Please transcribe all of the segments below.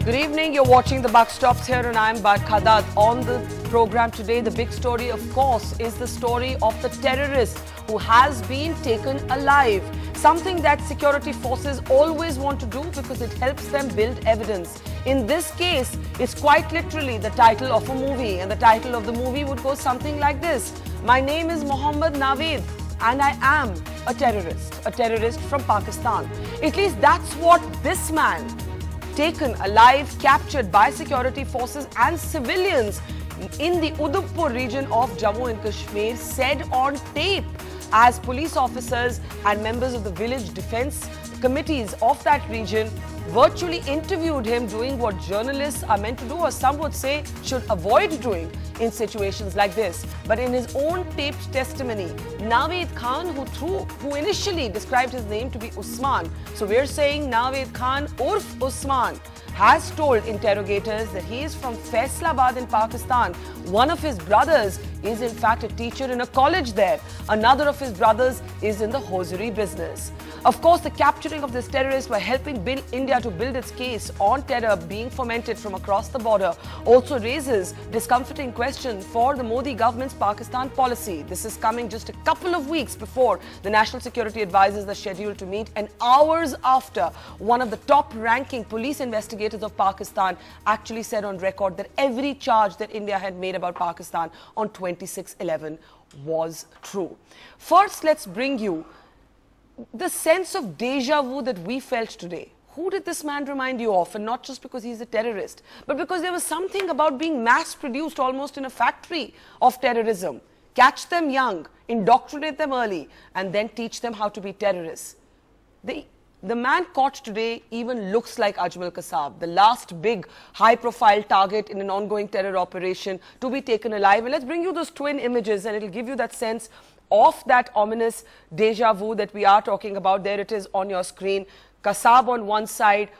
Good evening, you're watching The Buck Stops Here and I'm Khadat. On the program today, the big story, of course, is the story of the terrorist who has been taken alive. Something that security forces always want to do because it helps them build evidence. In this case, it's quite literally the title of a movie, and the title of the movie would go something like this. My name is Naved and I am a terrorist from Pakistan. At least that's what this man, taken alive, captured by security forces and civilians in the Udhampur region of Jammu and Kashmir, said on tape as police officers and members of the village defense committees of that region virtually interviewed him, doing what journalists are meant to do, or some would say should avoid doing in situations like this. But in his own taped testimony, Naved Khan, who initially described his name to be Usman, so we're saying Naved Khan Urf Usman, has told interrogators that he is from Faisalabad in Pakistan. One of his brothers is in fact a teacher in a college there. Another of his brothers is in the hosiery business. Of course, the capturing of this terrorist by helping India to build its case on terror being fomented from across the border also raises discomforting questions for the Modi government's Pakistan policy. This is coming just a couple of weeks before the national security advisors are scheduled to meet, and hours after one of the top-ranking police investigators of Pakistan actually said on record that every charge that India had made about Pakistan on 26/11 was true. First, let's bring you the sense of deja vu that we felt today. Who did this man remind you of? And not just because he's a terrorist, but because there was something about being mass-produced almost in a factory of terrorism. Catch them young, indoctrinate them early, and then teach them how to be terrorists. The man caught today even looks like Ajmal Kasab, the last big high-profile target in an ongoing terror operation to be taken alive. And let's bring you those twin images, and it'll give you that sense of that ominous deja vu that we are talking about. There it is on your screen. Kasab on one side,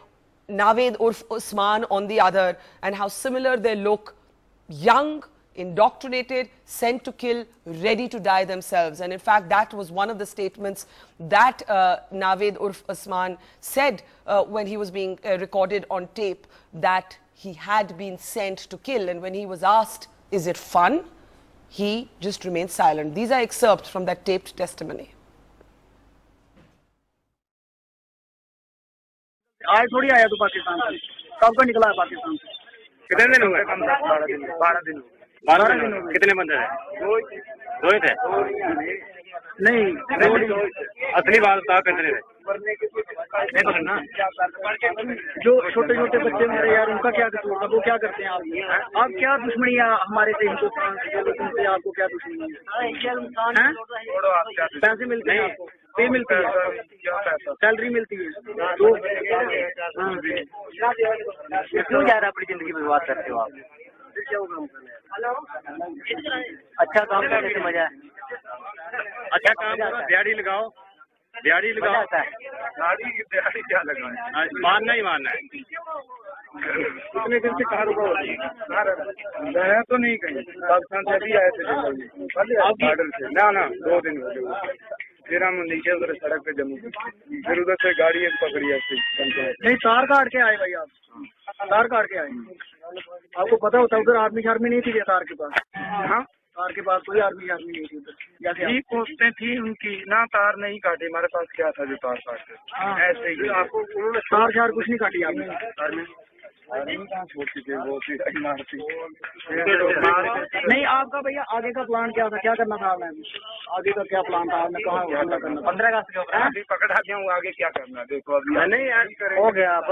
Naved Urf Usman on the other, and how similar they look. Young, indoctrinated, sent to kill, ready to die themselves. And in fact, that was one of the statements that Naved Urf Usman said when he was being recorded on tape, that he had been sent to kill. And when he was asked, is it fun? He just remained silent. These are excerpts from that taped testimony. आज थोड़ी आया तू पाकिस्तान से, कब का निकला है पाकिस्तान से? कितने दिन हुए? 12 दिन। 12 दिन हो गए। कितने बंदे थे? दो ही थे। नहीं, असली बात बता, कितने थे? नहीं पता ना। जो छोटे छोटे बच्चे मेरे यार, उनका क्या कसूर था? वो क्या करते हैं आप क्या दुश्मनी है हमारे से, हिंदुस्तान से, तुमसे आपको क्या दुश्मनी है? पैसे मिलते हैं आपको, पे मिलती है, सैलरी मिलती है, तो क्यों जा रहा है अपनी जिंदगी बर्बाद करते हो आप? अच्छा काम करने से मजा है। अच्छा काम करो, दिहाड़ी लगाओ, दिहाड़ी लगाओ। दिहाड़ी क्या लगाओ? मारना ही मारना है। कितने दिन से कहाँ रुका हुआ है? तो नहीं कहीं, पाकिस्तान से अभी आए थे जंगल में, बॉर्डर से। ना 2 दिन हो गए। फिर हम नीचे उधर सड़क पे जम्मू, फिर उधर से गाड़ी पकड़ी है। नहीं, तार काट के आए भाई, आप तार काट के आए। आपको पता होता उधर आर्मी नहीं थी तार के पास? हाँ, तार के पास कोई आर्मी नहीं थी उधर। ठीक पोस्टें थी उनकी, ना तार नहीं काटे। हमारे पास क्या था जो तार काटे? ऐसे ही आपको तार कुछ नहीं काटी आपने? छोटी थी वो मारती। नहीं, आपका भैया आगे का प्लान क्या था? क्या करना था आपने? आगे का क्या प्लान था आपने? कहाँ हमला करना? 15 अगस्त के ऊपर अभी पकड़ा गया हूँ, आगे क्या करना? देखो अभी नहीं हो गया आप।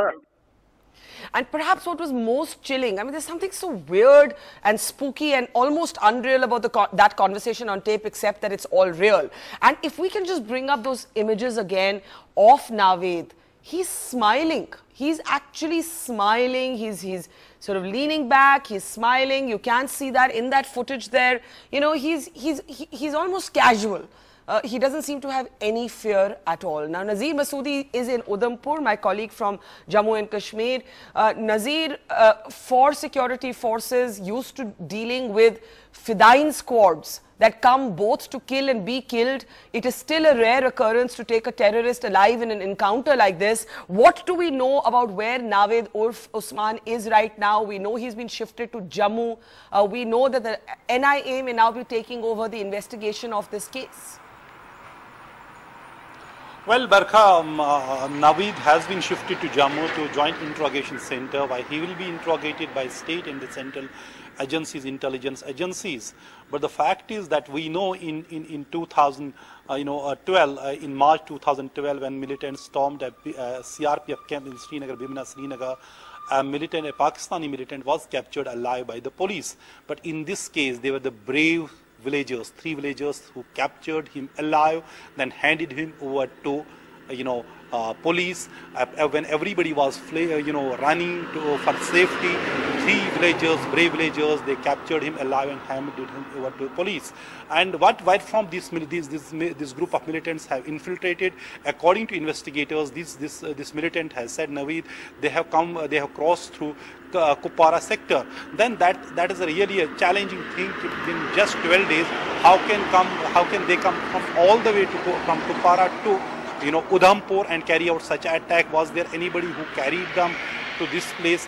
And perhaps what was most chilling, I mean, there's something so weird and spooky and almost unreal about that conversation on tape, except that it's all real. And if we can just bring up those images again of Naved, he's smiling. He's actually smiling. He's sort of leaning back. He's smiling. You can see that in that footage there. You know, he's almost casual. He doesn't seem to have any fear at all. Now, Nazir Masoodi is in Udhampur, my colleague from Jammu and Kashmir. Nazir, for security forces used to dealing with Fidain squads that come both to kill and be killed. It is still a rare occurrence to take a terrorist alive in an encounter like this. What do we know about where Naved Urf Usman is right now? We know he's been shifted to Jammu. We know that the NIA may now be taking over the investigation of this case. Well, Barkha, Naved has been shifted to Jammu to Joint Interrogation Center, where he will be interrogated by state and the central agencies, intelligence agencies. But the fact is that we know in 2012, in March 2012, when militants stormed a CRPF camp in Srinagar, Bimna, Srinagar, a Pakistani militant was captured alive by the police. But in this case, they were the brave villagers, 3 villagers who captured him alive, then handed him over to, police. When everybody was, running for safety, 3 villagers, brave villagers, they captured him alive and handed him over to police. And right from this group of militants have infiltrated. According to investigators, this militant has said, Naved, they have crossed through Kupwara sector. Then that is really a challenging thing. In just 12 days, how can they come from all the way from Kupwara to Udhampur and carry out such an attack? Was there anybody who carried them to this place?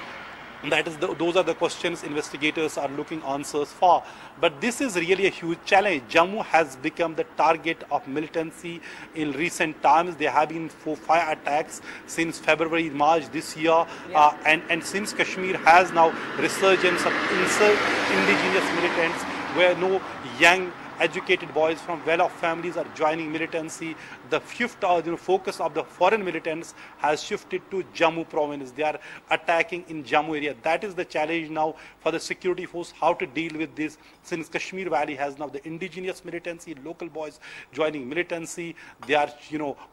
Those are the questions investigators are looking answers for. But this is really a huge challenge. Jammu has become the target of militancy in recent times. There have been 4-5 attacks since February, March this year. Yeah. And since Kashmir has now resurgence of indigenous militants, where no young educated boys from well-off families are joining militancy. The focus of the foreign militants has shifted to Jammu province. They are attacking in Jammu area. That is the challenge now for the security force, how to deal with this. Since Kashmir Valley has now the indigenous militancy, local boys joining militancy, they are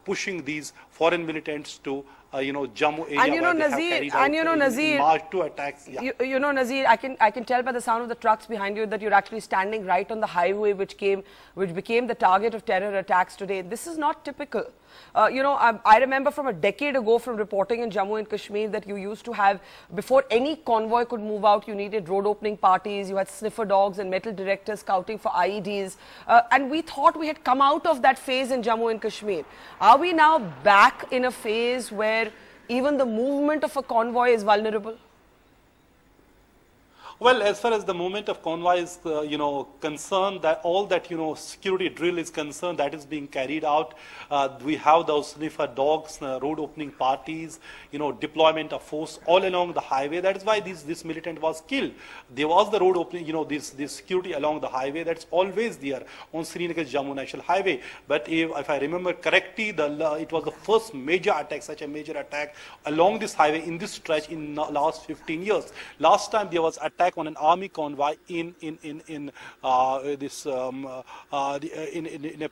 pushing these foreign militants to Jammu area. And Nazir, March 2 attacks. Yeah. Nazir, I can tell by the sound of the trucks behind you that you're actually standing right on the highway which became the target of terror attacks today. This is not typical. I remember from a decade ago from reporting in Jammu and Kashmir that you used to have, before any convoy could move out, you needed road opening parties, you had sniffer dogs and metal detectors scouting for IEDs. And we thought we had come out of that phase in Jammu and Kashmir. Are we now back in a phase where even the movement of a convoy is vulnerable? Well, as far as the movement of convoy is, concerned, that all that, security drill is concerned, that is being carried out. We have those sniffer dogs, road opening parties, deployment of force all along the highway. That is why this militant was killed. There was the road opening, this security along the highway. That's always there on Srinagar-Jammu National Highway. But if I remember correctly, it was the first major attack, such a major attack along this highway in this stretch in the last 15 years. Last time there was attack on an army convoy in a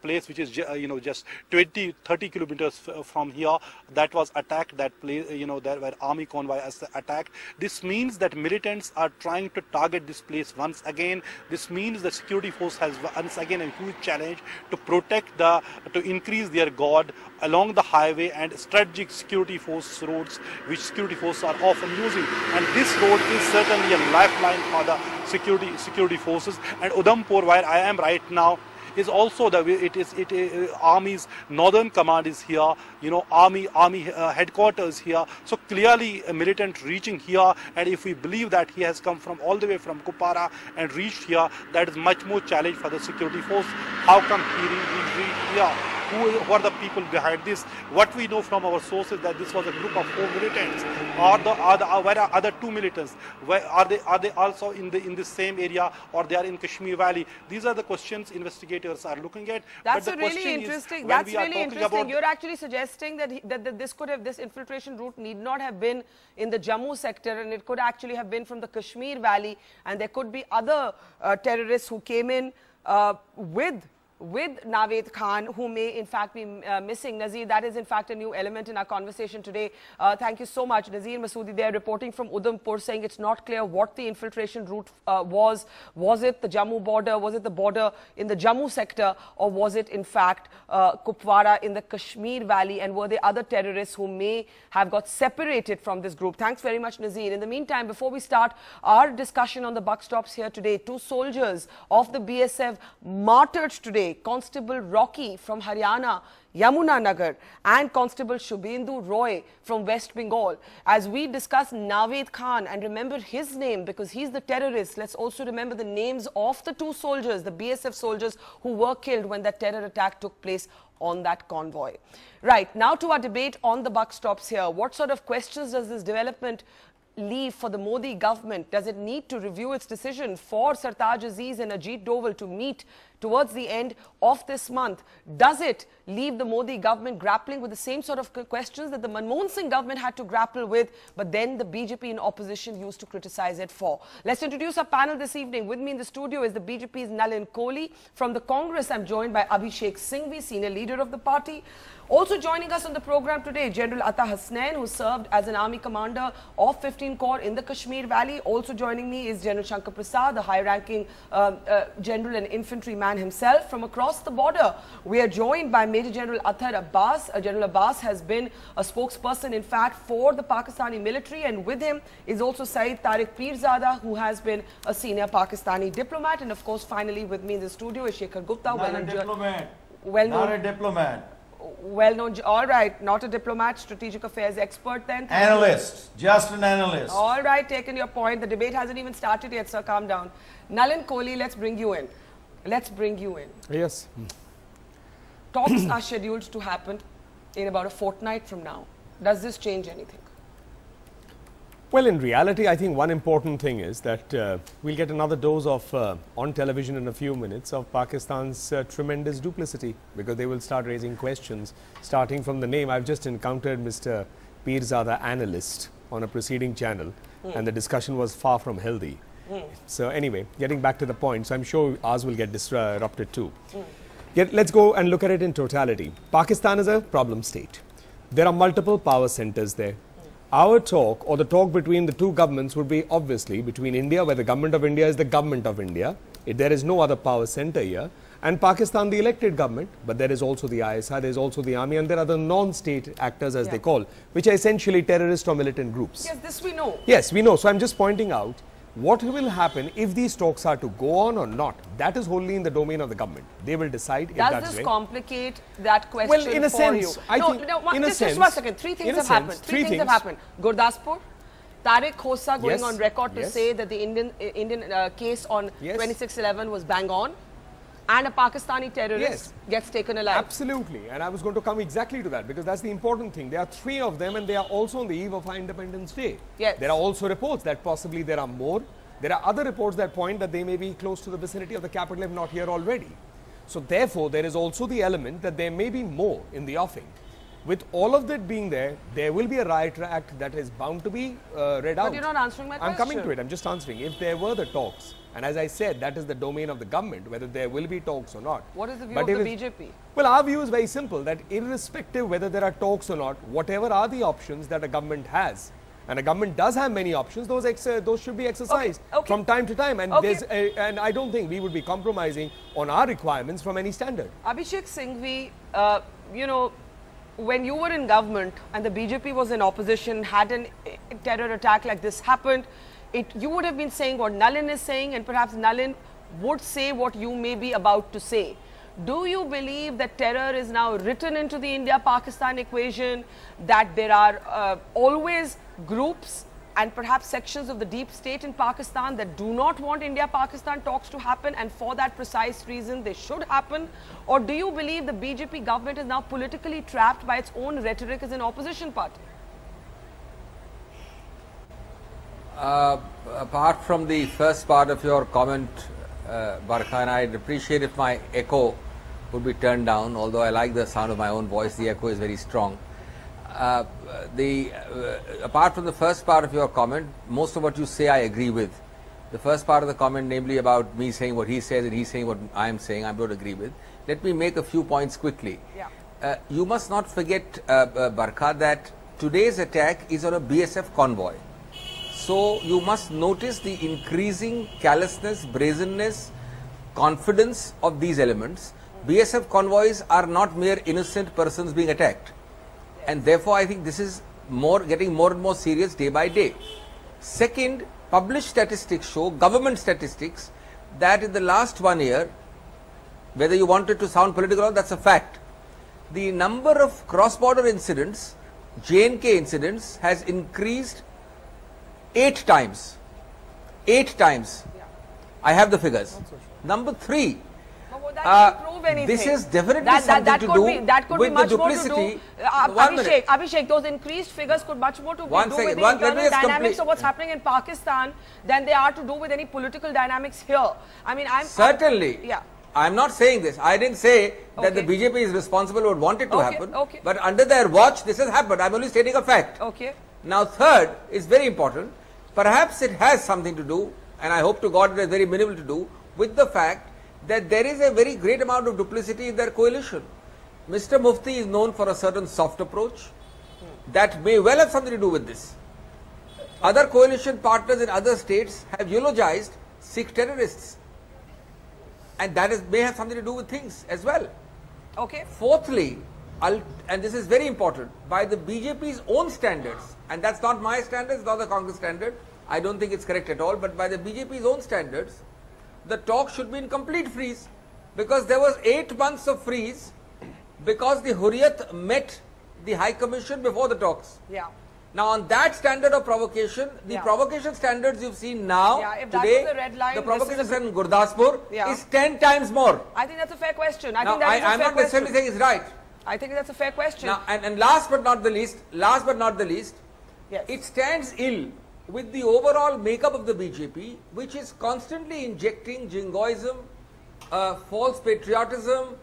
place which is just 20-30 kilometers from here. That was attacked. That place, there were army convoy as attacked. This means that militants are trying to target this place once again. This means the security force has once again a huge challenge to protect to increase their guard along the highway and strategic security force roads, which security forces are often using. And this road is certainly a lifeline for the security forces. And Udhampur, where I am right now, is also Army's Northern Command is here. Army headquarters here. So clearly a militant reaching here, and if we believe that he has come from all the way from Kupwara and reached here, that is much more challenge for the security force. How come he reached here? Who are the people behind this? What we know from our sources that this was a group of 4 militants, or where are other 2 militants? Where are they also in the same area, or they are in Kashmir Valley? These are the questions investigators are looking at. That's really interesting. That's really interesting. You're actually suggesting that this infiltration route need not have been in the Jammu sector, and it could actually have been from the Kashmir Valley, and there could be other terrorists who came in with with Naved Khan, who may in fact be missing. Nazir, that is in fact a new element in our conversation today. Thank you so much. Nazir Masoodi there reporting from Udhampur, saying it's not clear what the infiltration route was. Was it the Jammu border? Was it the border in the Jammu sector? Or was it in fact Kupwara in the Kashmir Valley? And were there other terrorists who may have got separated from this group? Thanks very much, Nazir. In the meantime, before we start our discussion on the buck stops here today, 2 soldiers of the BSF martyred today. Constable Rocky from Haryana, Yamuna Nagar, and Constable Shubhendu Roy from West Bengal. As we discuss Naved Khan and remember his name because he's the terrorist, let's also remember the names of the 2 soldiers, the BSF soldiers who were killed when that terror attack took place on that convoy. Right, now to our debate on the buck stops here. What sort of questions does this development leave for the Modi government? Does it need to review its decision for Sartaj Aziz and Ajit Doval to meet towards the end of this month? Does it leave the Modi government grappling with the same sort of questions that the Manmohan Singh government had to grapple with, but then the BJP in opposition used to criticize it for? Let's introduce our panel this evening. With me in the studio is the BJP's Nalin Kohli. From the Congress, I'm joined by Abhishek Singhvi, senior leader of the party. Also joining us on the program today, General Atta Hasnain, who served as an army commander of 15 Corps in the Kashmir Valley. Also joining me is General Shankar Prasad, the high-ranking general and infantryman himself. From across the border, we are joined by Major General Athar Abbas. General Abbas has been a spokesperson, in fact, for the Pakistani military, and with him is also Saeed Tariq Pirzada, who has been a senior Pakistani diplomat. And of course, finally with me in the studio is Shekhar Gupta. Not a diplomat. Well-known, not a diplomat. Well-known, all right, not a diplomat, strategic affairs expert then. Analyst, just an analyst. All right, taken your point. The debate hasn't even started yet, sir. Calm down. Nalin Kohli, let's bring you in. Let's bring you in. Yes. Talks are scheduled to happen in about a fortnight from now. Does this change anything? Well, in reality, I think one important thing is that we'll get another dose of, on television in a few minutes, of Pakistan's tremendous duplicity, because they will start raising questions, starting from the name. I've just encountered Mr. Pirzada, analyst, on a preceding channel, and the discussion was far from healthy. So anyway, getting back to the point, so I'm sure ours will get disrupted too. Let's go and look at it in totality. Pakistan is a problem state. There are multiple power centers there. Our talk, or the talk between the 2 governments, would be obviously between India, where the government of India is the government of India. There is no other power center here. And Pakistan, the elected government, but there is also the ISI, there is also the army, and there are the non-state actors, as they call, which are essentially terrorist or militant groups. Yes, this we know. Yes, we know. So I'm just pointing out what will happen if these talks are to go on or not. That is wholly in the domain of the government. They will decide if that's right. Does this complicate that question well, in a for sense, you? I think, in a just sense, 1 second. 3 things have happened. 3 things have happened. Gurdaspur, Tariq Khosa going on record to say that the Indian case on 26/11 was bang on, and a Pakistani terrorist gets taken alive. Absolutely, and I was going to come exactly to that, because that's the important thing. There are 3 of them, and they are also on the eve of our Independence Day. Yes. There are also reports that possibly there are more. There are other reports that point that they may be close to the vicinity of the capital, if not here already. So therefore, there is also the element that there may be more in the offing. With all of that being there, there will be a riot act that is bound to be read out. But you're not answering my question. I'm coming to it. I'm just answering. If there were the talks, and as I said, that is the domain of the government, whether there will be talks or not. What is the view of the BJP? Well, our view is very simple, that irrespective whether there are talks or not, whatever are the options that a government has, and a government does have many options, those should be exercised from time to time. And, and I don't think we would be compromising on our requirements from any standard. Abhishek Singhvi, you know, when you were in government and the BJP was in opposition, had a terror attack like this happened, you would have been saying what Nalin is saying, and perhaps Nalin would say what you may be about to say. Do you believe that terror is now written into the India-Pakistan equation, that there are always groups and perhaps sections of the deep state in Pakistan that do not want India-Pakistan talks to happen, and for that precise reason they should happen? Or do you believe the BJP government is now politically trapped by its own rhetoric as an opposition party? Apart from the first part of your comment, Barkhan, I'd appreciate if my echo would be turned down, although I like the sound of my own voice, the echo is very strong. Apart from the first part of your comment, most of what you say I agree with, The first part of the comment, namely about me saying what he says and he saying what I am saying, I don't agree with. Let me make a few points quickly. Yeah. You must not forget, Barkha, that today's attack is on a BSF convoy. So you must notice the increasing callousness, brazenness, confidence of these elements. BSF convoys are not mere innocent persons being attacked. And therefore, I think this is getting more and more serious day by day. Second, published statistics show, government statistics, that in the last 1 year, whether you wanted to sound political or not, that's a fact. The number of cross-border incidents, J&K incidents, has increased 8 times. 8 times. Yeah. I have the figures. Number 3. That doesn't prove anything. This is definitely something to do with the duplicity. Abhishek, those increased figures could much more to do with the internal dynamics of what's happening in Pakistan than they are to do with any political dynamics here. I mean, certainly. Yeah. I'm not saying this. I didn't say that the BJP is responsible or want it to happen. But under their watch, this has happened. I'm only stating a fact. Okay. Now, third is very important. Perhaps it has something to do, and I hope to God it has very minimal to do, with the fact that there is a very great amount of duplicity in their coalition. Mr. Mufti is known for a certain soft approach. That may well have something to do with this. Other coalition partners in other states have eulogized Sikh terrorists. And that may have something to do with things as well. Okay. Fourthly, and this is very important, by the BJP's own standards, and that's not my standards, not the Congress standard, I don't think it's correct at all, but by the BJP's own standards, the talk should be in complete freeze, because there was 8 months of freeze because the Hurriyat met the High Commission before the talks. Yeah. Now, on that standard of provocation, the provocation standards you've seen now, today, the provocation in Gurdaspur is 10 times more. I think that's a fair question. I'm not necessarily saying it's right. I think that's a fair question. Now, and last but not the least, it stands ill with the overall makeup of the BJP, which is constantly injecting jingoism, false patriotism,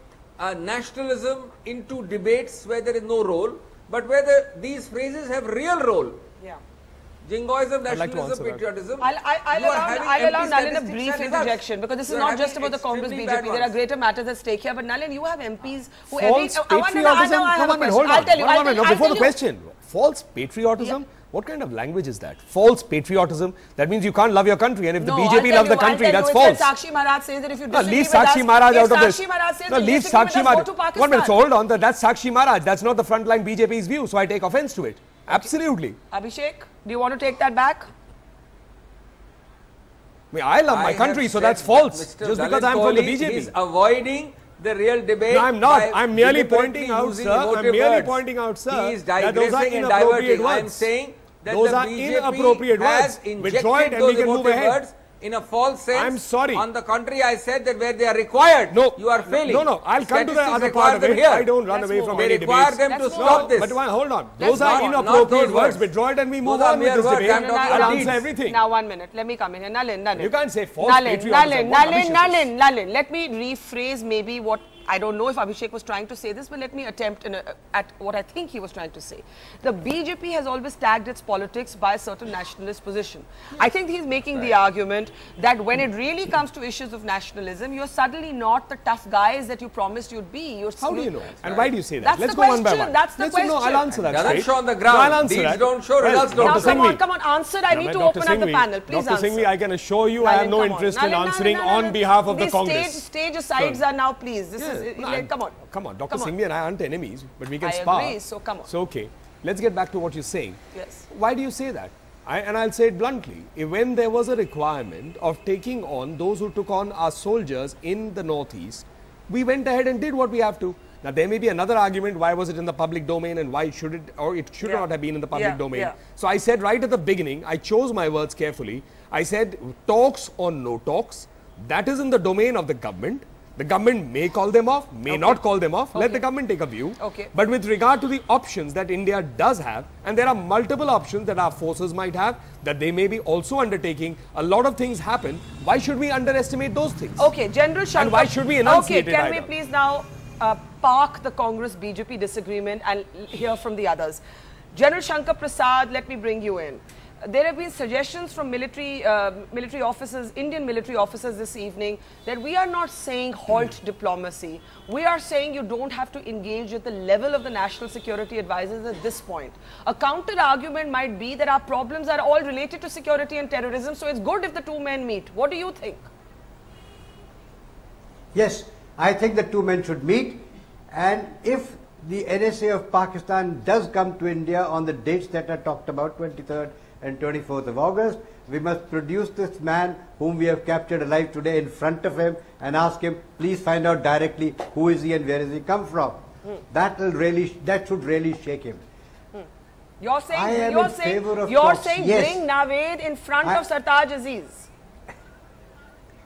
nationalism into debates where there is no role, but where these phrases have real role. Yeah. Jingoism, nationalism, patriotism. I'll allow Nalin a brief interjection, because this is not just about the Congress BJP. There are greater matters at stake here. But Nalin, you have MPs who false patriotism. Come on, hold on. Before the question, false patriotism. Yeah. What kind of language is that? False patriotism. That means you can't love your country, and if the BJP loves the country, that's false. Sakshi Maharaj says that if you disagree leave Sakshi Maharaj out of this. Leave Sakshi Maharaj. 1 minute. So hold on. That's Sakshi Maharaj. That's not the frontline BJP's view. So I take offense to it. Absolutely. Abhishek, do you want to take that back? I love my country, so that's false. Just because I'm from the BJP. He's avoiding the real debate. No, I'm not. I'm merely pointing out, sir. He is digressing and diverting. I'm saying that those the are BJP inappropriate has words. Withdraw it and we can move ahead. Words in a false sense. I'm sorry. On the contrary, I said that where they are required, you are failing. No, I'll come to the other part of it. I don't run away from any debates. They require them to stop this. But hold on. Those are inappropriate words. Withdraw it and we move on with this debate. I'll answer everything. Now 1 minute. Let me come in here. Nalin. You can't say false patriotism. Nalin. Let me rephrase maybe what I don't know if Abhishek was trying to say this, but let me attempt at what I think he was trying to say. The BJP has always tagged its politics by a certain nationalist position. I think he's making the argument that when it really comes to issues of nationalism, you're suddenly not the tough guys that you promised you'd be. How do you know? And why do you say that? Let's go one by one. That's the question. No, I'll answer that. Doesn't show on the ground. These don't show, results don't show. Come on, answer. I need to open up the panel. Please answer. Dr. Singhvi, I can assure you I have no interest in answering on behalf of the Congress. Stage asides are now, please. This is, come on. Come on, Dr. Singhvi and I aren't enemies, but we can spar. I agree, so come on. So, okay, let's get back to what you're saying. Yes. Why do you say that? And I'll say it bluntly. When there was a requirement of taking on those who took on our soldiers in the northeast, we went ahead and did what we have to. Now, there may be another argument, why was it in the public domain and why should it, or it should not have been in the public domain. Yeah. So, I said right at the beginning, I chose my words carefully. I said talks or no talks, that is in the domain of the government. The government may call them off, may not call them off. Let the government take a view. But with regard to the options that India does have, and there are multiple options that our forces might have, that they may be also undertaking, a lot of things happen. Why should we underestimate those things? Okay, General Shankar. And why should we enunciate it can we please now park the Congress-BJP disagreement and hear from the others? General Shankar Prasad, let me bring you in. there have been suggestions from military officers, Indian military officers this evening, that we are not saying halt diplomacy. We are saying you don't have to engage at the level of the national security advisors at this point. A counter argument might be that our problems are all related to security and terrorism, so it's good if the two men meet. What do you think? Yes, I think the two men should meet, and if the NSA of Pakistan does come to India on the dates that are talked about, 23rd and 24th of August, we must produce this man whom we have captured alive today in front of him and ask him, please find out directly who is he and where has he come from. That should really shake him. You're saying, yes. Bring Naved in front of Sartaj Aziz.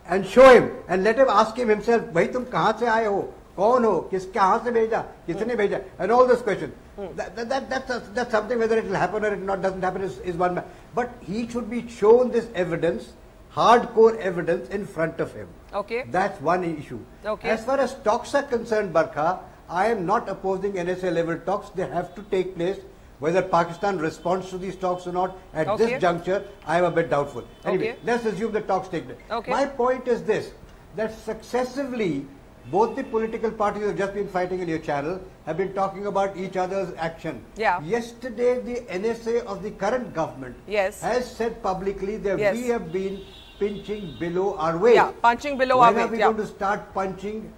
And show him and let him ask him himself, bhai tum kahan se aaye ho? Kaun ho? Kahan se bheja? Kisne bheja? And all those questions. That's something, whether it will happen or it doesn't happen is one matter. But he should be shown this evidence, hardcore evidence in front of him. Okay. That's one issue. Okay. As far as talks are concerned, Barkha, I am not opposing NSA level talks. They have to take place. Whether Pakistan responds to these talks or not, at this juncture, I am a bit doubtful. Anyway, let's assume the talks take place. My point is this, that successively, both the political parties who have just been fighting in your channel have been talking about each other's action. Yesterday, the NSA of the current government has said publicly that we have been pinching below our weight. Punching below our weight. When are we going to start punching?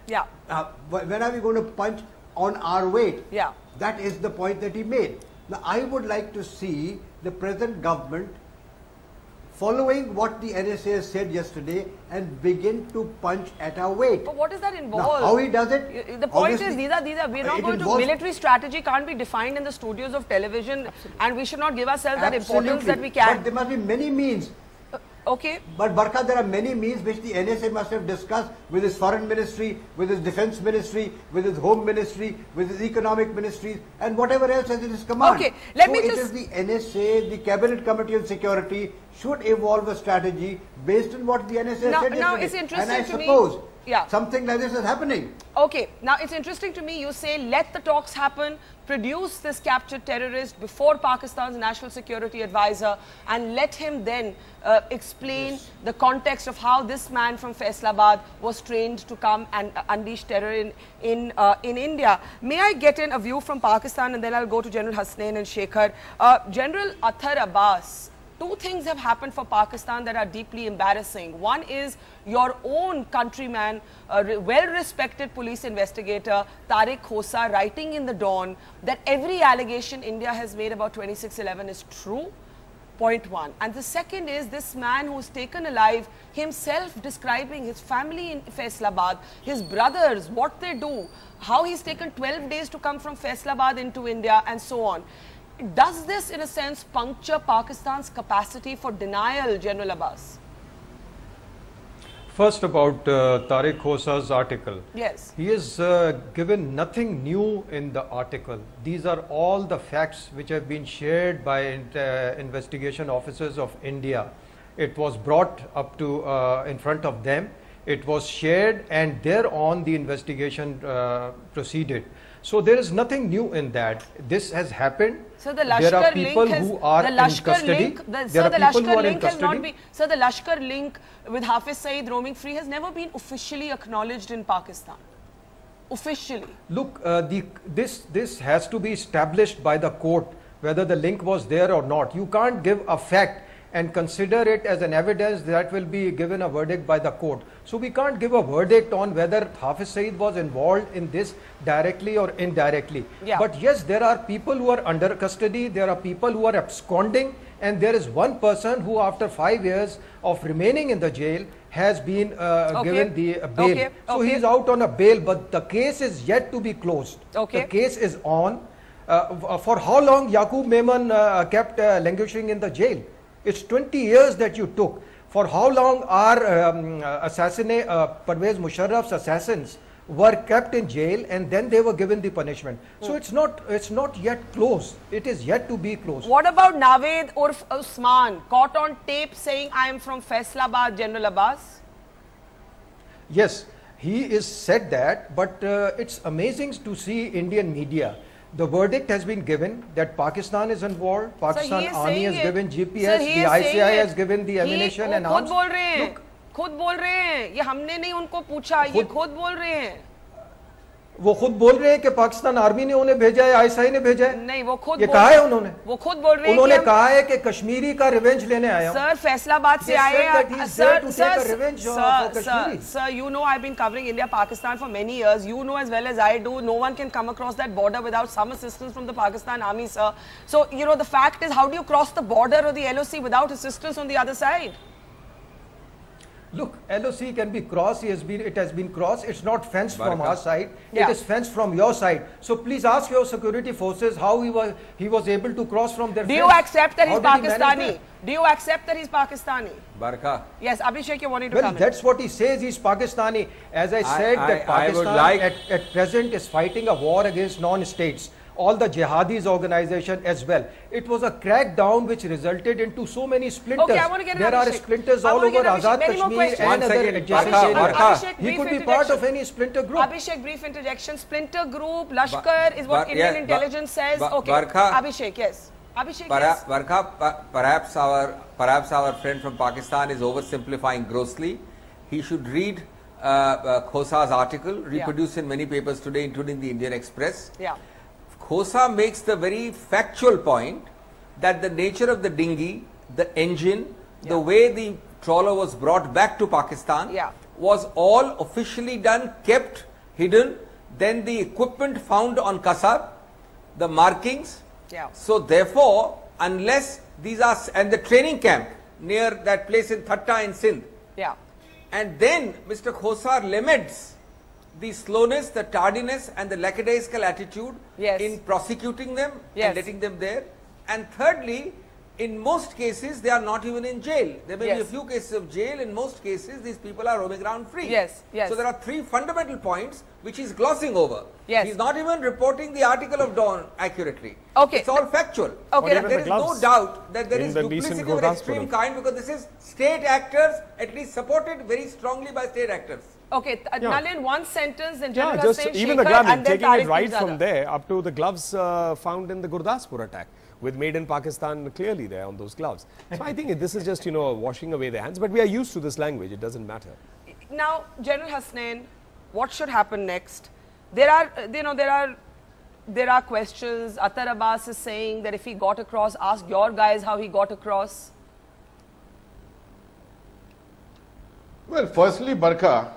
When are we going to punch on our weight? That is the point that he made. Now, I would like to see the present government following what the NSA has said yesterday and begin to punch at our weight. But what does that involve? Now, how he does it? The point is, we're not going to, military strategy can't be defined in the studios of television, and we should not give ourselves that importance that we can. But there must be many means. But Barkha, there are many means which the NSA must have discussed with his foreign ministry, with his defense ministry, with his home ministry, with his economic ministries, and whatever else is in his command. It is the NSA, the Cabinet Committee on Security should evolve a strategy based on what the NSA said yesterday. Now it's interesting and I suppose Yeah. Something like this is happening. Okay. Now, it's interesting to me, you say, let the talks happen, produce this captured terrorist before Pakistan's National Security Advisor, and let him then explain the context of how this man from Faisalabad was trained to come and unleash terror in India. May I get in a view from Pakistan, and then I'll go to General Hasnain and Shekhar. General Athar Abbas, two things have happened for Pakistan that are deeply embarrassing. One is your own countryman, well-respected police investigator, Tariq Khosa, writing in the Dawn that every allegation India has made about 2611 is true. Point one. And the second is this man who's taken alive, himself describing his family in Faisalabad, his brothers, what they do, how he's taken 12 days to come from Faisalabad into India, and so on. Does this, in a sense, puncture Pakistan's capacity for denial, General Abbas? First, about Tariq Khosa's article. Yes. He has given nothing new in the article. These are all the facts which have been shared by investigation officers of India. It was brought up to in front of them. It was shared, and thereon the investigation proceeded. So there is nothing new in that. This has happened. So the there are people who are in custody. So the Lashkar link with Hafiz Saeed roaming free has never been officially acknowledged in Pakistan. Officially. Look, this has to be established by the court, whether the link was there or not. You can't give a fact and consider it as an evidence that will be given a verdict by the court. So we can't give a verdict on whether Hafiz Saeed was involved in this directly or indirectly. Yeah. But yes, there are people who are under custody, there are people who are absconding, and there is one person who, after 5 years of remaining in the jail, has been given the bail. So he is out on a bail, but the case is yet to be closed. The case is on. For how long Yaqub Memon kept languishing in the jail? It's 20 years that you took. For how long are Pervez Musharraf's assassins were kept in jail and then they were given the punishment? So it's not yet closed. It is yet to be closed. What about Naved Urf Usman, caught on tape saying, I am from Faisalabad, General Abbas? Yes, he is said that, but it's amazing to see Indian media. The verdict has been given that Pakistan is involved. Pakistan Army has given GPS. The ICI has given the ammunition and arms. खुद बोल रहे हैं, ये हमने नहीं उनको पूछा, ये खुद बोल रहे हैं। वो खुद बोल रहे हैं कि पाकिस्तान आर्मी ने उन्हें भेजा है, आईएसआई ने भेजा है। नहीं, वो खुद ये कहा है उन्होंने। वो खुद बोल रहे हैं। उन्होंने कहा है कि कश्मीरी का रिवेंज लेने आया हूं। सर फैसलाबाद से आए हैं। Sir, you know I've been covering India-Pakistan for many years. You know as well as I do, no one can come across that border without some assistance from the Pakistan army, sir. So, you know, the fact is, how do you cross the border or the LOC without assistance on the other side? Look, LOC can be crossed. It has been crossed. It's not fenced from our side. Yeah. It is fenced from your side. So please ask your security forces how he was able to cross from their. Do you accept that he's Pakistani? Do you accept that he's Pakistani? Barka. Yes, Abhishek, you wanted to come in. That's what he says. He's Pakistani. As I said, that Pakistan at present is fighting a war against non-states. All the jihadis organization as well. It was a crackdown which resulted into so many splinters. Okay, I want to get there are splinters all over Azad Kashmir and other adjacent areas. He could be part of any splinter group. Abhishek, brief interjection. Splinter group, Lashkar is what Indian intelligence says. Okay, Abhishek, yes. Abhishek, yes. Perhaps our friend from Pakistan is oversimplifying grossly. He should read Khosa's article, reproduced in many papers today, including the Indian Express. Yeah. Khosa makes the very factual point that the nature of the dinghy, the engine, the way the trawler was brought back to Pakistan was all officially done, kept hidden. Then the equipment found on Kasab, the markings. So therefore, unless these are, and the training camp near that place in Thatta in Sindh. And then Mr. Khosa laments the slowness, the tardiness and the lackadaisical attitude in prosecuting them and letting them there. And thirdly, in most cases, they are not even in jail. There may be a few cases of jail. In most cases, these people are roaming around free. So there are three fundamental points which he is glossing over. He is not even reporting the article of Dawn accurately. It's all factual. There is no doubt that there is duplicity of an extreme kind, because this is state actors, at least supported very strongly by state actors. Okay, Nalin, one sentence, then General Hussain even the glove, taking it right from there up to the gloves found in the Gurdaspur attack, with made in Pakistan clearly there on those gloves. So I think this is just, you know, washing away their hands, but we are used to this language, it doesn't matter. Now, General Hussain, what should happen next? There are, you know, there are questions. Attar Abbas is saying that if he got across, ask your guys how he got across. Well, firstly, Barka,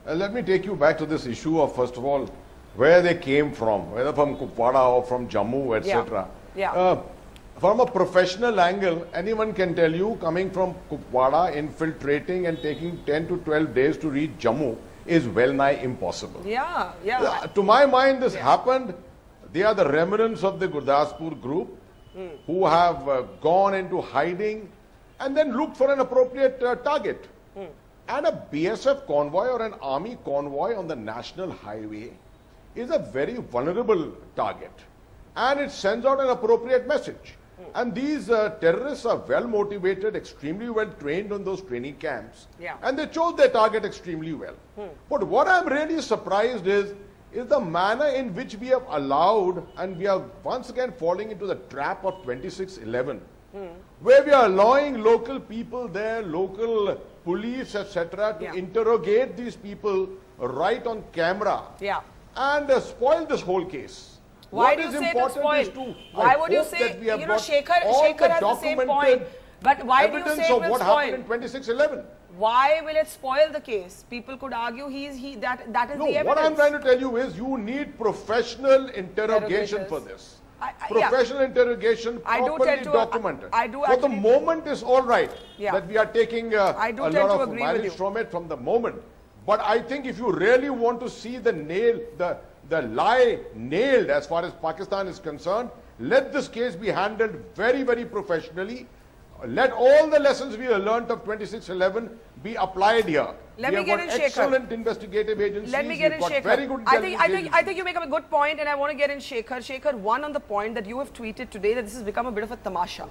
let me take you back to this issue of, first of all, where they came from, whether from Kupwara or from Jammu, etc. From a professional angle, anyone can tell you, coming from Kupwara, infiltrating and taking 10 to 12 days to reach Jammu is well nigh impossible. To my mind, this happened. They are the remnants of the Gurdaspur group who have gone into hiding and then looked for an appropriate target. And a BSF convoy or an army convoy on the national highway is a very vulnerable target, and it sends out an appropriate message. And these terrorists are well motivated, extremely well trained on those training camps, and they chose their target extremely well. But what I'm really surprised is the manner in which we have allowed, and we are once again falling into the trap of 2611, where we are allowing local people there, local police, etc., to interrogate these people right on camera and spoil this whole case. Why do you say it's spoiled? Why would you say, you know, Shekhar has the same point, but why do you say it will what spoil? Happened in 2611? Why will it spoil the case? People could argue that is the evidence. What I'm trying to tell you is you need professional interrogation for this. Professional interrogation, properly documented. For the moment is all right that we are taking a lot of mileage from it from the moment. But I think if you really want to see the lie nailed as far as Pakistan is concerned, let this case be handled very, very professionally. Let all the lessons we have learnt of 2611 be applied here. Let me get in, Shekhar. Excellent investigative agencies. Let me get in, Shekhar. Very good I think you make a good point, and I want to get in, Shekhar. Shekhar, one on the point that you have tweeted today, that this has become a bit of a tamasha.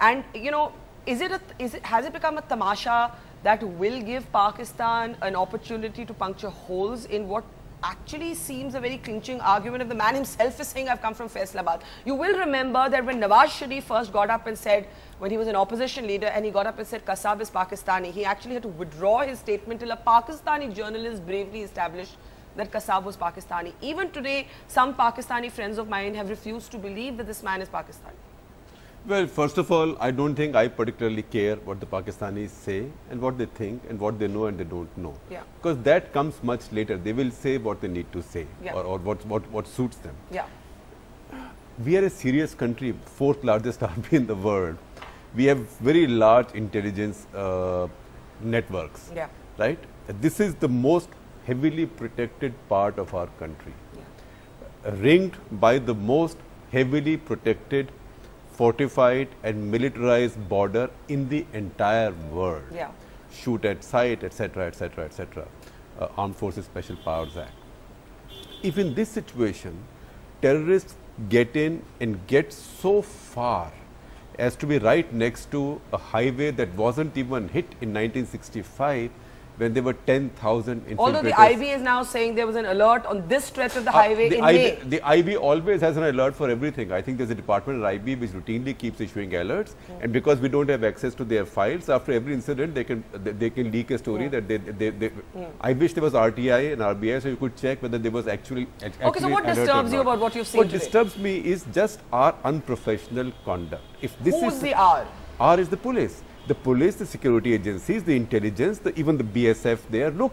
And, you know, has it become a tamasha that will give Pakistan an opportunity to puncture holes in what actually seems a very clinching argument if the man himself is saying, I've come from Faisalabad. You will remember that when Nawaz Sharif first got up and said, when he was an opposition leader, and he got up and said Kasab is Pakistani, he actually had to withdraw his statement till a Pakistani journalist bravely established that Kasab was Pakistani. Even today, some Pakistani friends of mine have refused to believe that this man is Pakistani. Well, first of all, I don't think I particularly care what the Pakistanis say and what they think and what they know and they don't know. Yeah. Because that comes much later. They will say what they need to say, yeah, or what suits them. Yeah. We are a serious country, fourth largest army in the world. We have very large intelligence networks, yeah, right? This is the most heavily protected part of our country, yeah, ringed by the most heavily protected, fortified and militarized border in the entire world. Yeah. Shoot at sight, etc., etc., etc. Armed Forces Special Powers Act. If in this situation, terrorists get in and get so far as to be right next to a highway that wasn't even hit in 1965, when there were 10,000 infiltrators. Although the IB is now saying there was an alert on this stretch of the highway in May. The IB always has an alert for everything. I think there's a department at IB which routinely keeps issuing alerts, and because we don't have access to their files, after every incident they can leak a story that I wish there was RTI and RBI so you could check whether there was actually okay, so what disturbs you about what you've seen today? What disturbs me is just our unprofessional conduct. If this Who's the R? R is the police. The police, the security agencies, the intelligence, even the BSF there. Look,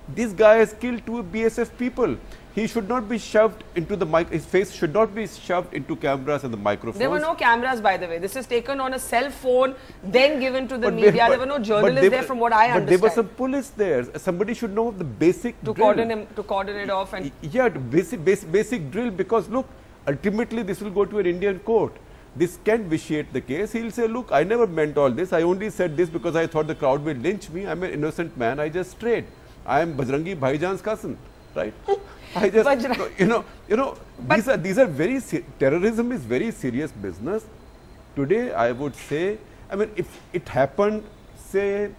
this guy has killed 2 BSF people. He should not be shoved into the mic. His face should not be shoved into cameras and the microphones. There were no cameras, by the way. This is taken on a cell phone, then given to the media. There were no journalists there, from what I understand. But there was some police there. Somebody should know the basic to drill. coordinate off and yeah, basic drill. Because look, ultimately this will go to an Indian court. This can vitiate the case. He'll say, look, I never meant all this. I only said this because I thought the crowd will lynch me. I'm an innocent man. I just strayed. I am Bajrangi Bhaijan's cousin, right? I just, these are very, terrorism is very serious business. Today, I would say, I mean, if it happened, say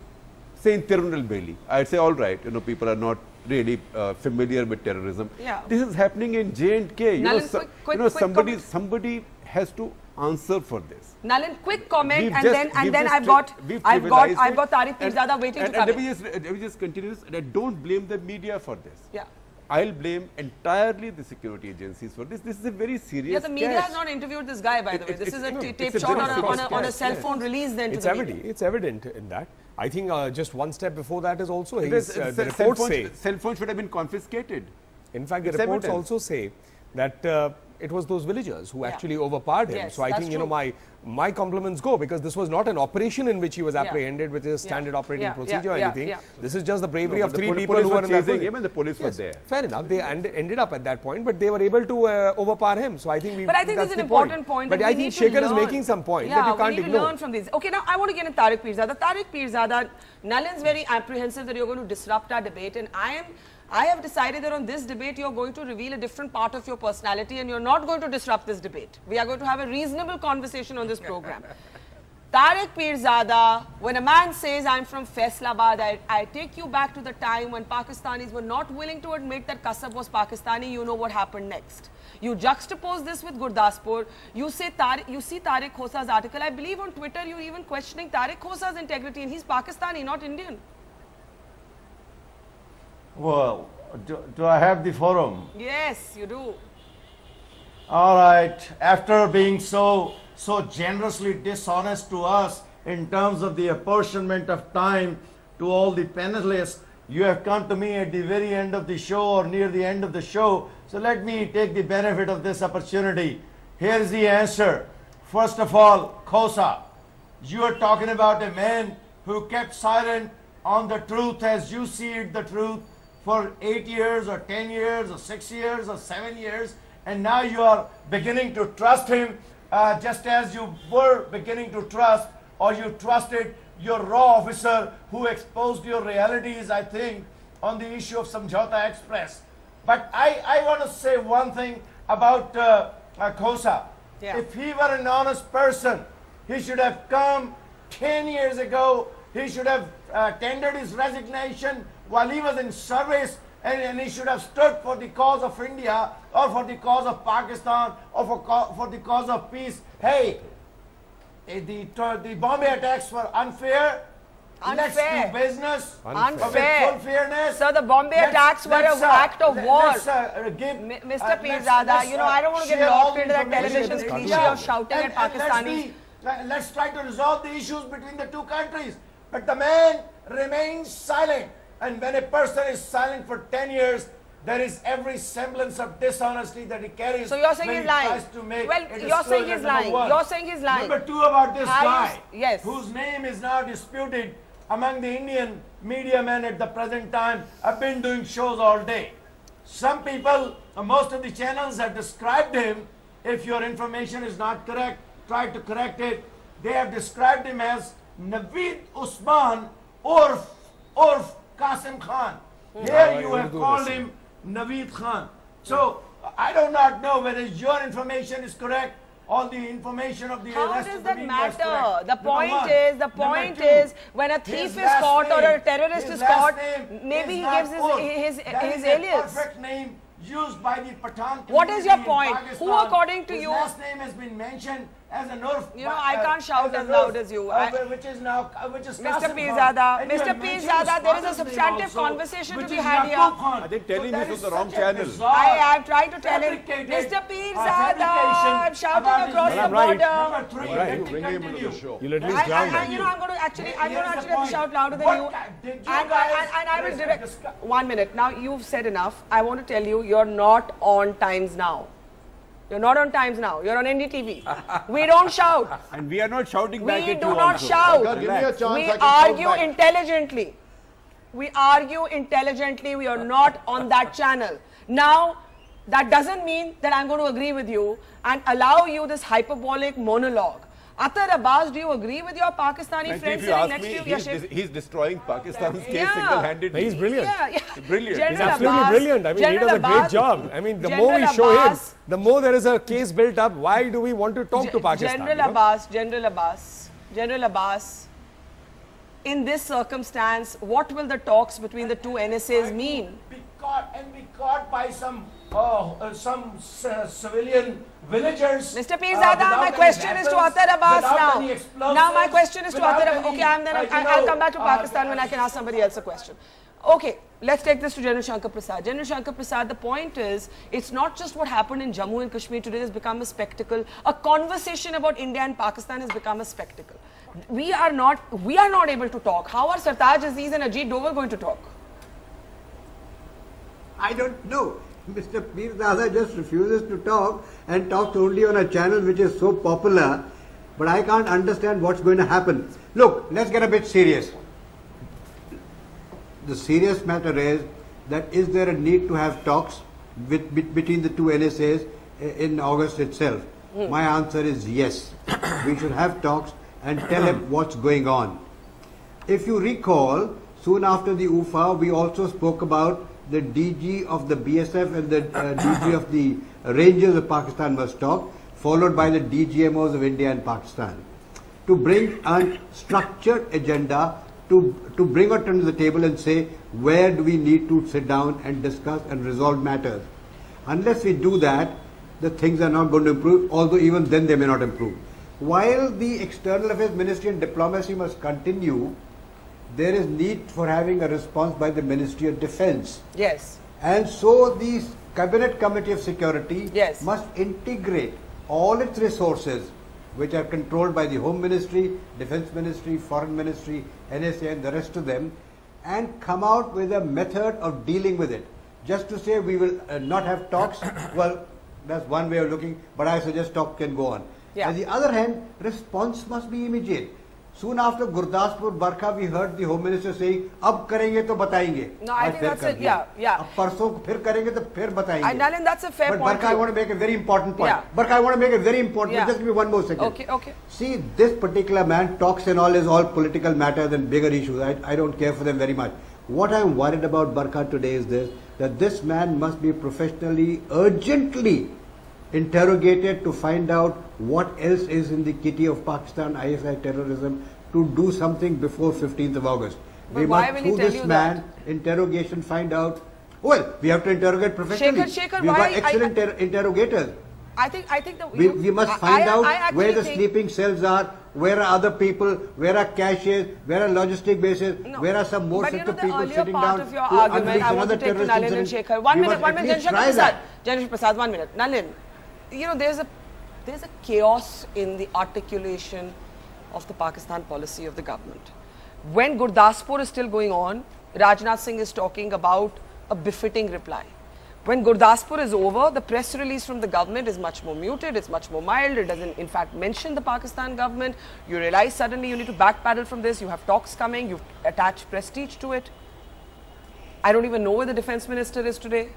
in Tirunelveli, I'd say, all right, people are not really familiar with terrorism. Yeah. This is happening in J&K. Somebody has to answer for this. Nalin, quick comment, and then I've got Tariq Pirzada waiting to come in. Let me just continue this. And I don't blame the media for this. Yeah. I'll blame entirely the security agencies for this. This is a very serious. Yeah, the media has not interviewed this guy, by the way. This is a tape shot on a cell phone release. Then it's evident in that. I think just one step before that is also the reports say cell phone should have been confiscated. In fact, the reports also say that it was those villagers who actually overpowered him. Yes, so I think, my compliments go, because this was not an operation in which he was apprehended with his standard operating procedure or anything. This is just the bravery of 3 people who were chasing him, and the police were there. Fair enough. They ended up at that point, but they were able to overpower him. So I think But I think this is an important point. But I think Shekhar is making some point that you can't ignore. We need to learn from this. Okay, now I want to get in Tariq Pirzada. Tariq Pirzada, Nalin's very apprehensive that you're going to disrupt our debate, and I have decided that on this debate, you're going to reveal a different part of your personality, and you're not going to disrupt this debate. We are going to have a reasonable conversation on this program. Tariq Pirzada, when a man says, I'm from Faisalabad, I take you back to the time when Pakistanis were not willing to admit that Kasab was Pakistani. You know what happened next. You juxtapose this with Gurdaspur. You see Tariq Khosa's article. I believe on Twitter, you're even questioning Tariq Khosa's integrity, and he's Pakistani, not Indian. Well, do I have the forum? Yes, you do. All right. After being so generously dishonest to us in terms of the apportionment of time to all the panelists, you have come to me at the very end of the show or near the end of the show. So let me take the benefit of this opportunity. Here's the answer. First of all, Khosa, you are talking about a man who kept silent on the truth as you see it, the truth, for 8 years or 10 years or 6 years or 7 years, and now you are beginning to trust him just as you were beginning to trust, or you trusted your raw officer who exposed your realities, I think, on the issue of Samjhauta Express. But I want to say one thing about Khosa. Yeah. If he were an honest person, he should have come 10 years ago. He should have tendered his resignation while he was in service and he should have stood for the cause of India or for the cause of Pakistan or for the cause of peace. Hey, the Bombay attacks were unfair. Let's do business with full fairness. So the Bombay attacks were an act of war. Mr. Pirzada, you know, I don't want to get locked into that television cliche of shouting at Pakistanis. Let's try to resolve the issues between the two countries. But the man remains silent. And when a person is silent for 10 years, there is every semblance of dishonesty that he carries. So you're saying he's lying. Well, you're saying he's lying. You're saying he's lying. Number two, about this guy, whose name is now disputed among the Indian media men at the present time. I've been doing shows all day. Some people, most of the channels have described him, if your information is not correct, try to correct it. They have described him as Naved Usman Urf Qasim Khan. Here you have called him Naved Khan. So I do not know whether your information is correct. All the information of the How does that matter? The point is, when a thief is caught or a terrorist is caught, maybe he gives his alias. Perfect name used by the Pathan. What is your point? Who, according to you, his last name has been mentioned as an Urf. You know, I can't shout as loud as you. Which is Mr. Pirzada, there is a substantive conversation to be had here. I think telling this was the wrong channel. I have tried to tell him, Mr. Pirzada, I'm shouting across the border. Right, bring him into the show. You'll at least drown him. You know, I'm going to actually have to shout louder than you. And I will direct. 1 minute. Now, you've said enough. I want to tell you, you're not on Times Now. You're not on Times Now. You're on NDTV. We don't shout. And we are not shouting back at you. We do not shout. We argue intelligently. We argue intelligently. We are not on that channel. Now, that doesn't mean that I'm going to agree with you and allow you this hyperbolic monologue. Atar Abbas, do you agree with your Pakistani friend sitting next to you? He's destroying Pakistan's case single-handedly. He's brilliant. Brilliant. He's absolutely brilliant. I mean, he does a great job. I mean, the more we show him, the more there is a case built up. Why do we want to talk to Pakistan? General Abbas, in this circumstance, what will the talks between the two NSAs mean? Be caught by some civilian villagers. Mr. Pirzada, my question is to Atar Abbas now. Now my question is to Atar Abbas. Okay, I'll come back to Pakistan when I can ask somebody else a question. Okay, let's take this to General Shankar Prasad. General Shankar Prasad, the point is, it's not just what happened in Jammu and Kashmir today has become a spectacle. A conversation about India and Pakistan has become a spectacle. We are not able to talk. How are Sartaj Aziz and Ajit Doval going to talk? I don't know. Mr. Pirzada just refuses to talk and talks only on a channel which is so popular, but I can't understand what's going to happen. Look, let's get a bit serious. The serious matter is that is there a need to have talks between the two NSAs in August itself? My answer is yes. We should have talks and tell him what's going on. If you recall, soon after the UFA, we also spoke about the DG of the BSF and the DG of the Rangers of Pakistan must talk, followed by the DGMOs of India and Pakistan, to bring a structured agenda, to bring it onto the table and say, where do we need to sit down and discuss and resolve matters. Unless we do that, the things are not going to improve, although even then they may not improve. While the External Affairs Ministry and diplomacy must continue, there is need for having a response by the Ministry of Defence. Yes. And so the Cabinet Committee of Security must integrate all its resources, which are controlled by the Home Ministry, Defence Ministry, Foreign Ministry, NSA and the rest of them, and come out with a method of dealing with it. Just to say we will not have talks, well, that's one way of looking, but I suggest talk can go on. On the other hand, response must be immediate. Soon after Gurdaspur, Barkha, we heard the Home Minister saying, "Ab karenge to batayenge." No, I think that's it. Yeah. Ab parson phir karenge to phir batayenge. Nalin, that's a fair point. But Barkha, I want to make a very important point. Barkha, I want to make a very important point. Just give me 1 more second. Okay. See, this particular man talks and all is all political matters and bigger issues. I don't care for them very much. What I'm worried about Barkha today is this, that this man must be professionally, urgently interrogated to find out what else is in the kitty of Pakistan ISI terrorism, to do something before 15th of August. But we why must, will through he tell this you man, that? interrogation, find out Well, we have to interrogate professionally. Shekhar, we've got excellent interrogators. I think that we must find out where the sleeping cells are, where are other people, where are caches, where are logistic bases, where are some more sets of people sitting down of your argument, I want to take to Nalin and Shekhar. One minute, Janesh Prasad, 1 minute. Nalin, you know, there's a chaos in the articulation of the Pakistan policy of the government. When Gurdaspur is still going on, Rajnath Singh is talking about a befitting reply. When Gurdaspur is over, the press release from the government is much more muted, it's much more mild, it doesn't in fact mention the Pakistan government. You realize suddenly you need to backpedal from this, you have talks coming, you've attached prestige to it. I don't even know where the defense minister is today.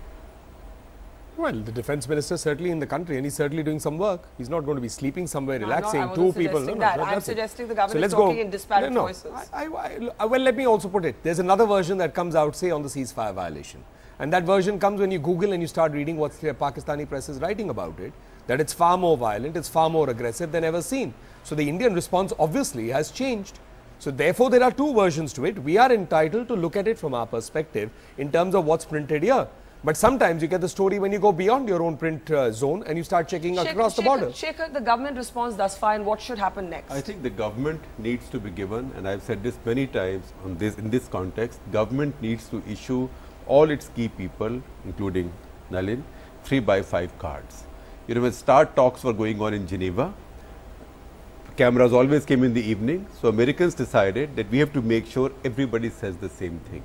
Well, the defense minister is certainly in the country and he's certainly doing some work. He's not going to be sleeping somewhere, relaxing. Two people. I'm suggesting the government is talking in disparate voices. Well, let me also put it. There's another version that comes out, say, on the ceasefire violation. And that version comes when you Google and you start reading what the Pakistani press is writing about it. That it's far more violent, it's far more aggressive than ever seen. So the Indian response obviously has changed. So therefore, there are two versions to it. We are entitled to look at it from our perspective in terms of what's printed here. But sometimes you get the story when you go beyond your own print zone and you start checking across the border. Shekhar, the government response thus far and what should happen next? I think the government needs to be given, and I've said this many times on this, in this context, government needs to issue all its key people, including Nalin, 3x5 cards. You know, when START talks were going on in Geneva, cameras always came in the evening, so Americans decided that we have to make sure everybody says the same thing.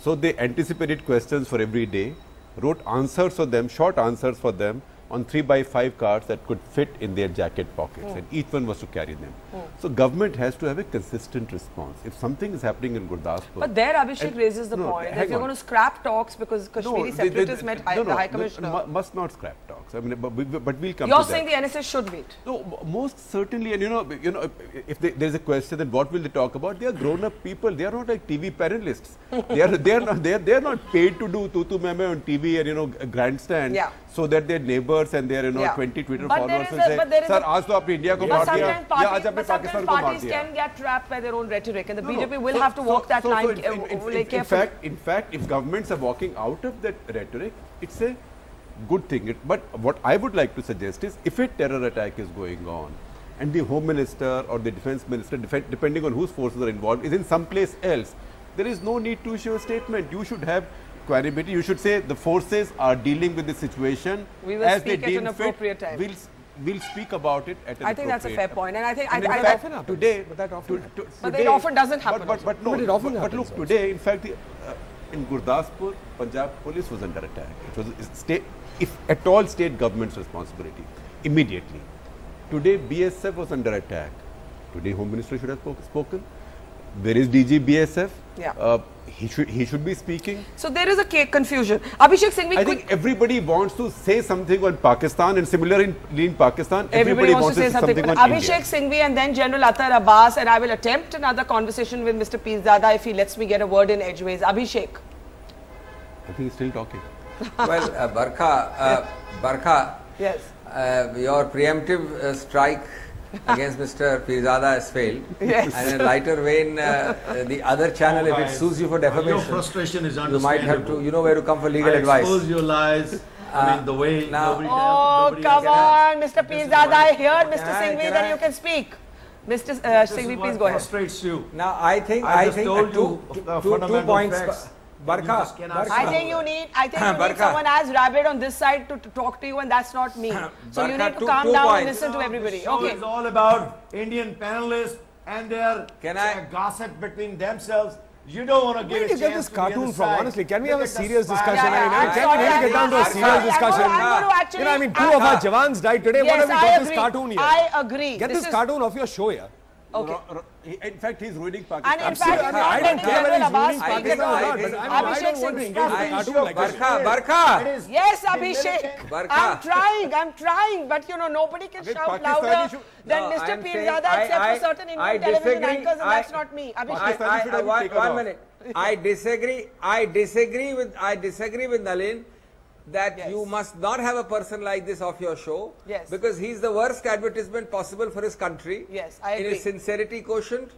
So they anticipated questions for every day, wrote answers for them, short answers for them on 3x5 cards that could fit in their jacket pockets, and each one was to carry them. So government has to have a consistent response. If something is happening in Gurdaspur... But there Abhishek raises the point that if you're going to scrap talks because Kashmiri separatists met the High Commissioner... must not scrap talks. I mean, but we'll come to that. You're saying the NSA should meet? No, most certainly. And you know, if there's a question, then what will they talk about? They are grown-up people. They are not like TV panelists. They are not paid to do tutu meme on TV and grandstand. So that their neighbors and their 20 Twitter followers will say, "Sir, आज तो आपने India को मार दिया, या आज आपने पाकिस्तान को मार दिया." Parties can get trapped by their own rhetoric, and the BJP will have to walk that line. In fact, if governments are walking out of that rhetoric, it's a good thing. But what I would like to suggest is, if a terror attack is going on, and the Home Minister or the Defense Minister, depending on whose forces are involved, is in some place else, there is no need to issue a statement. You should have query. You should say the forces are dealing with the situation as they deem fit. We'll speak about it at an appropriate time. I think that's a fair point, and I think today, but it often doesn't happen. But look, today, in fact, in Gurdaspur, Punjab police was under attack. It was state, if at all, state government's responsibility immediately. Today, BSF was under attack. Today, Home Minister should have spoken. Where is DG BSF? He should be speaking. So there is a confusion. Abhishek Singhvi, I think everybody wants to say something on Pakistan, and similarly in Pakistan, everybody wants to say something on Abhishek Singhvi and then General Attar Abbas, and I will attempt another conversation with Mr. Pirzada if he lets me get a word in edgeways. Abhishek. I think he's still talking. Well, Barkha. Yes. Your preemptive strike against Mr. Pirzada has failed. Yes. And in a lighter vein, the other channel, if it sues you for defamation, your frustration is you might have to, where to come for legal advice. Expose your lies. I mean, the way nobody come on, Mr. Pirzada, I heard Mr. Singhvi, then you can speak. Mr. Singhvi, please go ahead. Frustrates you. Now, I think two points. Barkha, I think you need someone as rabid on this side to talk to you, and that's not me. So you need to calm down and listen to everybody. Okay. It's all about Indian panelists and their gossip between themselves. You don't want to give a chance. Where did you get this cartoon from? Honestly, can we have a serious discussion? Can we really get down to a serious discussion? I mean, 2 of our Jawans died today. What have we got this cartoon here? I agree. Get this cartoon off your show here. Okay. In fact, he's ruining Pakistan. And in fact, I don't care whether he's ruining Pakistan or not, but I don't want to engage with a cartoon like this. Barkha. Yes, Abhishek. I'm trying, but nobody can shout louder than Mr. Pirzada except for certain Indian television anchors, and that's not me. Abhishek. 1 minute. I disagree with Nalin that you must not have a person like this off your show, because he's the worst advertisement possible for his country. Yes, I agree. In his sincerity quotient,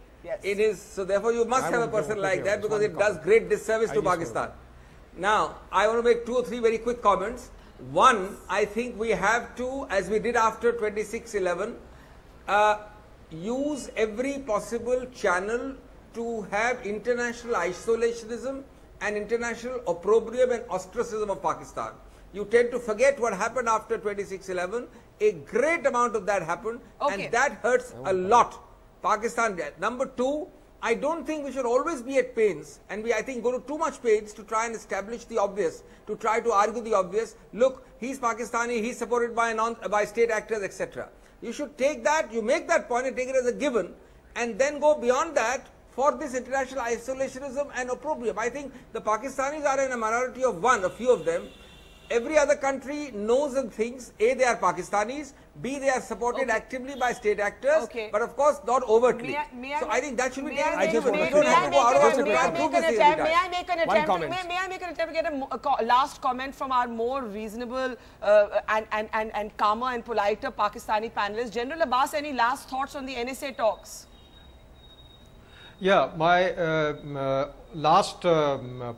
so therefore you must have a person like that, because it does great disservice to Pakistan. Now, I want to make 2 or 3 very quick comments. One, I think we have to, as we did after 26/11, use every possible channel to have international isolationism and international opprobrium and ostracism of Pakistan. You tend to forget what happened after 26/11. A great amount of that happened, and that hurts a lot Pakistan. Number 2, I don't think we should always be at pains, and I think go to too much pains to try and establish the obvious, to try to argue the obvious. Look, he's Pakistani, he's supported by state actors, etc. You should take that, you make that point and take it as a given, and then go beyond that for this international isolationism and opprobrium. I think the Pakistanis are in a minority of one, a few of them. Every other country knows and thinks, A, they are Pakistanis, B, they are supported actively by state actors, but of course not overtly. So I think that should be taken. May I make an attempt to get a last comment from our more reasonable and calmer and politer Pakistani panelists? General Abbas, any last thoughts on the NSA talks? Yeah, my last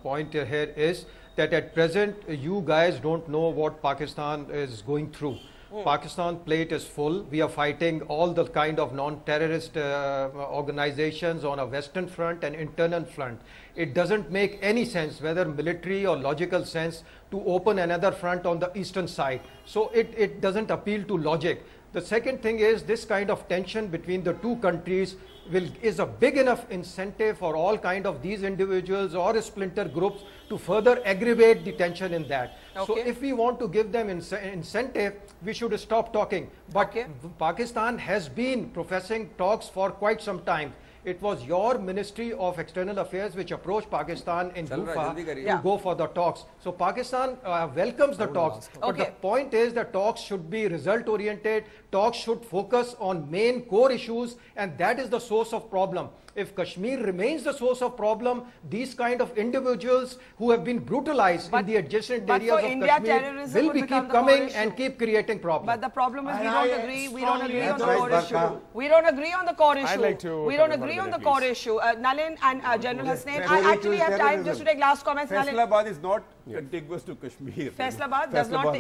point here is that at present you guys don't know what Pakistan is going through. Pakistan plate is full. We are fighting all the kind of non-terrorist organizations on a western front and internal front. It doesn't make any sense, whether military or logical sense, to open another front on the eastern side. So it doesn't appeal to logic. The second thing is, this kind of tension between the two countries is a big enough incentive for all kind of these individuals or splinter groups to further aggravate the tension in that. So if we want to give them incentive, we should stop talking. But Pakistan has been professing talks for quite some time. It was your Ministry of External Affairs which approached Pakistan in Gufa to go for the talks. So Pakistan welcomes the talks. But the point is that talks should be result oriented. Talks should focus on main core issues, and that is the source of problem. If Kashmir remains the source of problem, these kind of individuals who have been brutalized in the adjacent areas of Kashmir will keep coming and keep creating problems. But the problem is we don't agree. We don't agree on the core issue. We don't agree on the core issue. We don't agree on the core issue. Nalin and General Hasnain, I actually have time just to take last comments. Faisalabad is not contiguous to Kashmir. Faisalabad does not.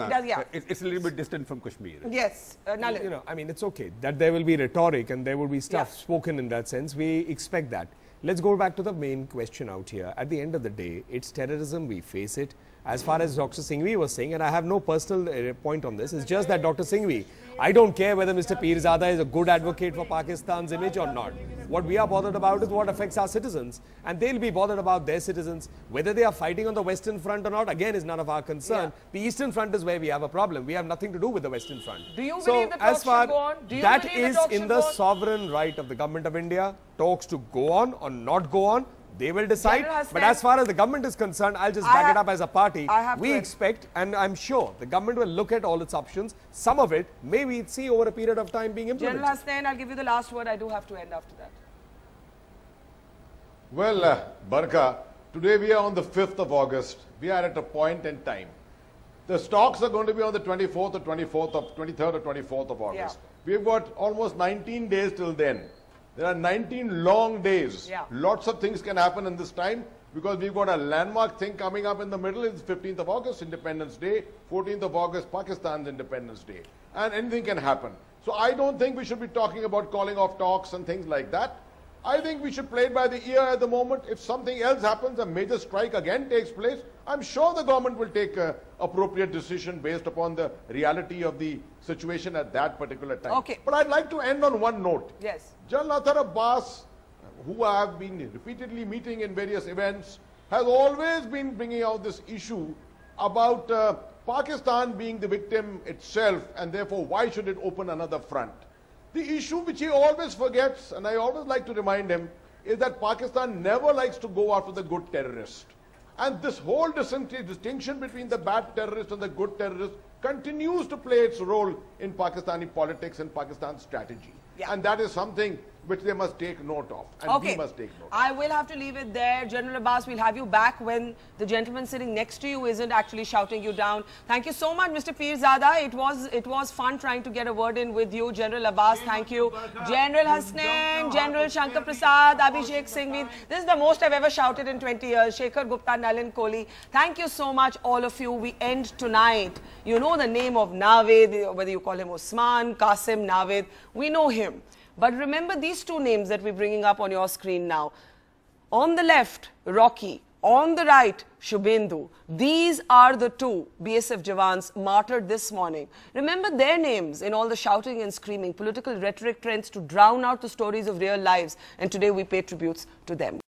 It's a little bit distant from Kashmir. Yes, Nalin. You know, I mean, it's okay that there will be rhetoric and there will be stuff spoken in that sense. We expect that. Let's go back to the main question out here. At the end of the day, it's terrorism. We face it. As far as Dr. Singhvi was saying, and I have no personal point on this, it's just that Dr. Singhvi, I don't care whether Mr. Pirzada is a good advocate for Pakistan's image or not. What we are bothered about is what affects our citizens, and they'll be bothered about their citizens. Whether they are fighting on the Western Front or not, again, is none of our concern. The Eastern Front is where we have a problem. We have nothing to do with the Western Front. Do you believe the talks should go on? That is in the sovereign right of the government of India. Talks to go on or not go on, they will decide. But as far as the government is concerned, I'll just back it up as a party. We expect, and I'm sure, the government will look at all its options. Some of it, may we see over a period of time being implemented. General Hasnain, I'll give you the last word. I do have to end after that. Well, Barka, today we are on the 5th of August. We are at a point in time. The stocks are going to be on the 23rd or 24th of August. We've got almost 19 days till then. There are 19 long days. Lots of things can happen in this time because we've got a landmark thing coming up in the middle. It's 15th of August, Independence Day. 14th of August, Pakistan's Independence Day. And anything can happen. So I don't think we should be talking about calling off talks and things like that. I think we should play it by the ear at the moment. If something else happens, a major strike again takes place, I'm sure the government will take an appropriate decision based upon the reality of the situation at that particular time. But I'd like to end on one note. General Abbas, who I have been repeatedly meeting in various events, has always been bringing out this issue about Pakistan being the victim itself, and therefore why should it open another front. The issue which he always forgets, and I always like to remind him, is that Pakistan never likes to go after the good terrorist. And this whole distinction between the bad terrorist and the good terrorist continues to play its role in Pakistani politics and Pakistan's strategy. And that is something which they must take note of, and we must take note. I will have to leave it there. General Abbas, we'll have you back when the gentleman sitting next to you isn't actually shouting you down. Thank you so much, Mr. Pirzada. It was fun trying to get a word in with you. General Abbas, thank you. General Hasnain, General Shankar Prasad, Abhishek Singhvi. This is the most I've ever shouted in 20 years. Shekhar Gupta, Nalin Kohli. Thank you so much, all of you. We end tonight. You know the name of Naved, whether you call him Osman, Qasim, Naved. We know him. But remember these two names that we're bringing up on your screen now. On the left, Rocky. On the right, Shubhendu. These are the two BSF Jawans martyred this morning. Remember their names in all the shouting and screaming. Political rhetoric trends to drown out the stories of real lives. And today we pay tributes to them.